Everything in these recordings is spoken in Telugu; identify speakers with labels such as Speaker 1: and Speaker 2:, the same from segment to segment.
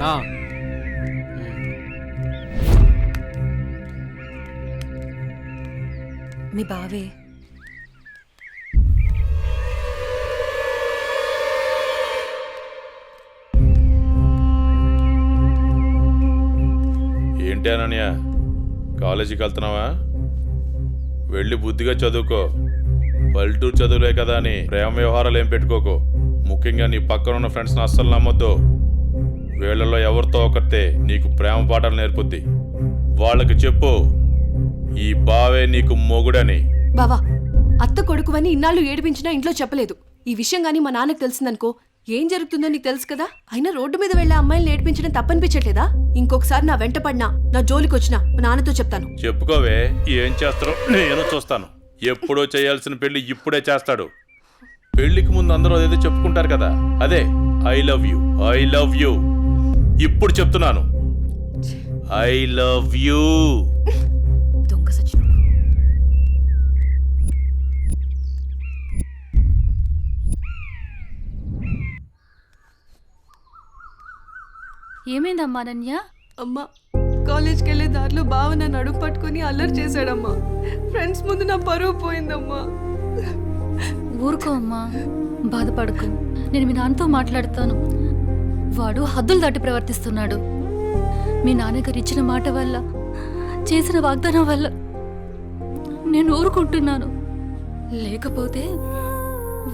Speaker 1: మీ బావే
Speaker 2: ఏంటి అనన్య, కాలేజీకి వెళ్తున్నావా? వెళ్ళి బుద్ధిగా చదువుకో. పల్లెటూరు చదువులే కదా అని ప్రేమ వ్యవహారాలు ఏం పెట్టుకోకు. ముఖ్యంగా నీ పక్కన ఉన్న ఫ్రెండ్స్ని అస్సలు నమ్మొద్దు. వీళ్ళలో ఎవరితో ఒకరితే నీకు ప్రేమ పాఠాలు నేర్పుద్ది. వాళ్ళకి చెప్పు ఈ బావే నీకు మొగుడని.
Speaker 3: బావా, అత్త కొడుకువని ఇన్నాళ్ళు ఏడిపించినా ఇంట్లో చెప్పలేదు. ఈ విషయం గానీ మా నాన్నకు తెలిసిందనుకో ఏం జరుగుతుందో నీకు తెలుసు కదా. అయినా రోడ్డు మీద వెళ్లే అమ్మాయిలు ఏడిపించడం తప్పనిపించట్లేదా? ఇంకొకసారి నా వెంట పడినా, నా జోలికి వచ్చినా మా నాన్నతో చెప్తాను.
Speaker 2: చెప్పుకోవే, ఏం చేస్తారో నేను చూస్తాను. ఎప్పుడో చేయాల్సిన పెళ్లి ఇప్పుడే చేస్తాడు. పెళ్లికి ముందు అందరూ అదేదో చెప్పుకుంటారు కదా, అదే I love you, I love you. ఇప్పుడు చెప్తున్నాను, ఐ లవ్ యూ.
Speaker 3: దొంగ సచ్చినోడు.
Speaker 4: ఏమైందమ్మా అనన్య?
Speaker 3: అమ్మా, కాలేజ్కి వెళ్లే దారిలో బావ నా నడుము పట్టుకుని అల్లరి చేశాడమ్మా. ఫ్రెండ్స్ ముందు నా పరువు పోయిందమ్మా.
Speaker 4: ఊరుకో అమ్మా, బాధపడకు. నేను మీ నాన్నతో మాట్లాడతాను. వాడు హద్దులు దాటి ప్రవర్తిస్తున్నాడు. మీ నాన్నగారు ఇచ్చిన మాట వల్ల, చేసిన వాగ్దానం వల్ల నేను ఊరుకుంటున్నాను. లేకపోతే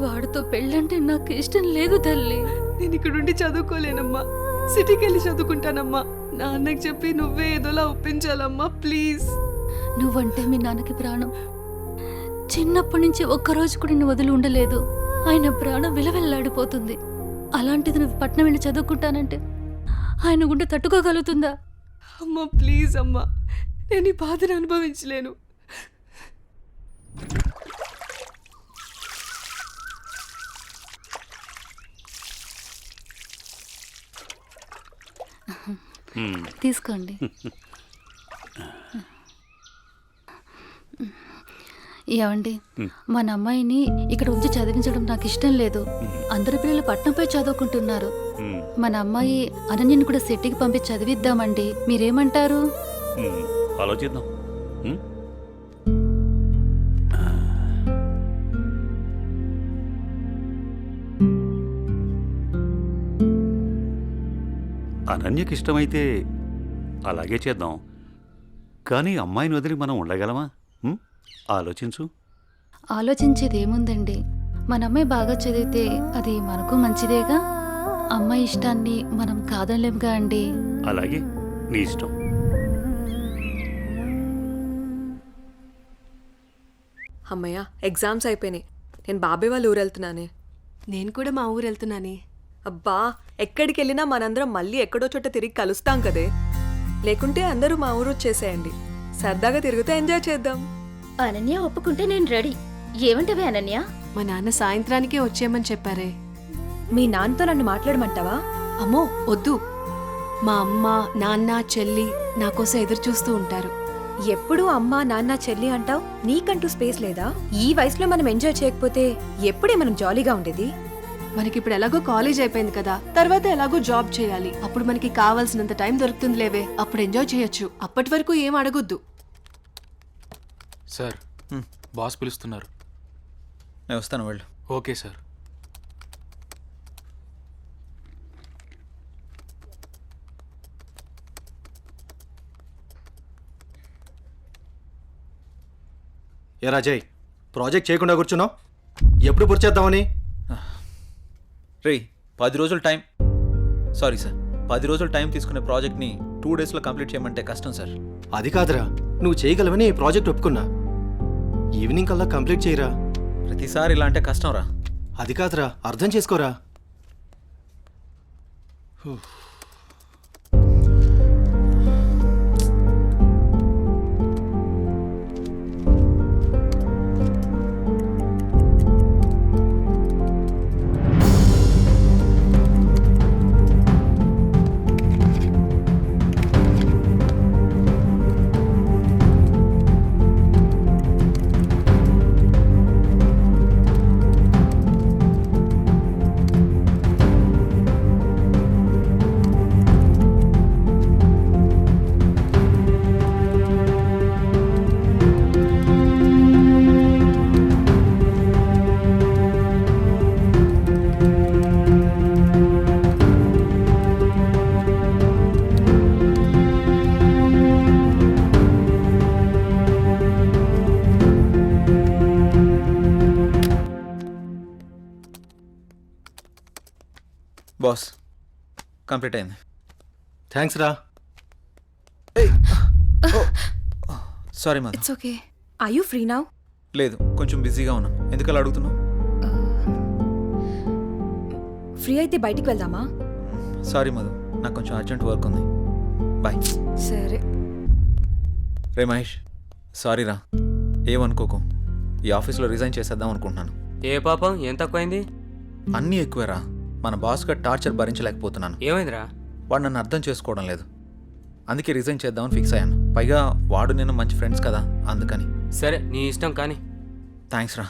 Speaker 4: వాడితో పెళ్ళంటే నాకు ఇష్టం లేదు తల్లి.
Speaker 3: నేను ఇక్కడుండి చదువుకోలేనమ్మా, సిటీకి వెళ్ళి చదువుకుంటానమ్మా. నాన్నకి చెప్పి నువ్వే ఏదోలా ఒప్పించాలమ్మా, ప్లీజ్.
Speaker 4: నువ్వంటే మీ నాన్నకి ప్రాణం. చిన్నప్పటి నుంచి ఒక్కరోజు కూడా నేను వదిలి ఉండలేదు. ఆయన ప్రాణం విలవెల్లాడిపోతుంది. అలాంటిది నువ్వు పట్నం వెళ్ళి చదువుకుంటానంటే ఆయన గుండె తట్టుకోగలుగుతుందా?
Speaker 3: అమ్మా ప్లీజ్ అమ్మా, నేను ఈ బాధను అనుభవించలేను.
Speaker 4: తీసుకోండి. ఏమండి, మన అమ్మాయిని ఇక్కడ ఉంచి చదివించడం నాకు ఇష్టం లేదు. అందరి పిల్లలు పట్నంపై చదువుకుంటున్నారు. మన అమ్మాయి అనన్యని కూడా సిటీకి పంపించి చదివిద్దామండి. మీరేమంటారు?
Speaker 5: ఆలోచిద్దాం. అనన్యకి ఇష్టమైతే అలాగే చేద్దాం. కానీ అమ్మాయిని వదిలి మనం ఉండగలమా? ఆలోచించు.
Speaker 4: ఆలోచించేది ఏముందండి, మన అమ్మాయి బాగా చదివితే అది మనకు మంచిదేగా. అమ్మాయి ఇష్టాన్ని మనం కాదనలేముగా అండి.
Speaker 5: అలాగే, నీ ఇష్టం.
Speaker 1: అమ్మయ్య, ఎగ్జామ్స్ అయిపోయినాయి. నేను బాబాయ్ వాళ్ళ ఊరు వెళ్తున్నానే.
Speaker 3: నేను కూడా మా ఊరు వెళ్తున్నానే.
Speaker 1: అబ్బా, ఎక్కడికి వెళ్ళినా మనందరం మళ్ళీ ఎక్కడో చోట తిరిగి కలుస్తాం కదే. లేకుంటే అందరూ మా ఊరు వచ్చేసేయండి. సరదాగా తిరుగుతూ ఎంజాయ్ చేద్దాం.
Speaker 6: అనన్య ఒప్పుకుంటే నేను రెడీ. ఏమంటవే అనన్య?
Speaker 3: మా నాన్న సాయంత్రానికే వచ్చేయమని చెప్పారే.
Speaker 1: మీ నాన్నతో నన్ను మాట్లాడమంటావా?
Speaker 3: అమ్మో వద్దు, మా అమ్మ నాన్న చెల్లి నా కోసం ఎదురు చూస్తూ ఉంటారు.
Speaker 1: ఎప్పుడూ అమ్మ నాన్న చెల్లి అంటావు, నీకంటూ స్పేస్ లేదా? ఈ వయసులో మనం ఎంజాయ్ చేయకపోతే ఎప్పుడే మనం జాలీగా ఉండేది?
Speaker 3: మనకిప్పుడు ఎలాగో కాలేజ్ అయిపోయింది కదా, తర్వాత ఎలాగో జాబ్ చేయాలి. అప్పుడు మనకి కావాల్సినంత టైం దొరుకుతుంది లేవే, అప్పుడు ఎంజాయ్ చేయొచ్చు. అప్పటి వరకు ఏం అడగొద్దు.
Speaker 7: సార్, బాస్ పిలుస్తున్నారు.
Speaker 8: నేను వస్తాను, వెళ్ళు.
Speaker 7: Okay sir.
Speaker 8: ఏ రాజయ్, ప్రాజెక్ట్ చేయకుండా కూర్చున్నావు? ఎప్పుడు పూర్తి చేద్దామని?
Speaker 9: రే, 10 రోజులు టైం. సారీ సార్, 10 రోజులు టైం తీసుకునే ప్రాజెక్ట్ని 2 డేస్లో కంప్లీట్ చేయమంటే కష్టం సార్.
Speaker 8: అది కాదురా, నువ్వు చేయగలవని ఈ ప్రాజెక్ట్ ఒప్పుకున్నా. ఈవినింగ్ కల్లా కంప్లీట్ చేయరా.
Speaker 9: ప్రతిసారి ఇలా అంటే కష్టం రా.
Speaker 8: అది కాదురా, అర్థం చేసుకోరా.
Speaker 9: బాస్ కంప్లీట్ అయింది.
Speaker 8: థ్యాంక్స్ రా.
Speaker 9: Sorry Madhu.
Speaker 3: It's okay.
Speaker 1: I you free now?
Speaker 9: లేదు, కొంచెం బిజీగా ఉన్నాను. ఎందుకలా అడుగుతున్నావు?
Speaker 1: ఫ్రీ అయితే బయటికి వెళ్దామా?
Speaker 9: సారీ మధు, నాకు కొంచెం అర్జెంట్ వర్క్ ఉంది. బాయ్.
Speaker 1: సరే.
Speaker 9: రే మహేష్, సారీ రా, ఏమనుకోకు. ఈ ఆఫీస్లో రిజైన్ చేసేద్దాం అనుకుంటున్నాను.
Speaker 10: ఏ పాపం ఏం తక్కువైంది?
Speaker 9: అన్నీ ఎక్కువేరా. మన బాస్గా టార్చర్ భరించలేకపోతున్నాను.
Speaker 10: ఏమైందిరా?
Speaker 9: వాడు నన్ను అర్థం చేసుకోవడం లేదు. అందుకే రిజైన్ చేద్దామని ఫిక్స్ అయ్యాను. పైగా వాడు నేను మంచి ఫ్రెండ్స్ కదా, అందుకని.
Speaker 10: సరే నీ ఇష్టం కానీ.
Speaker 9: థ్యాంక్స్ రా.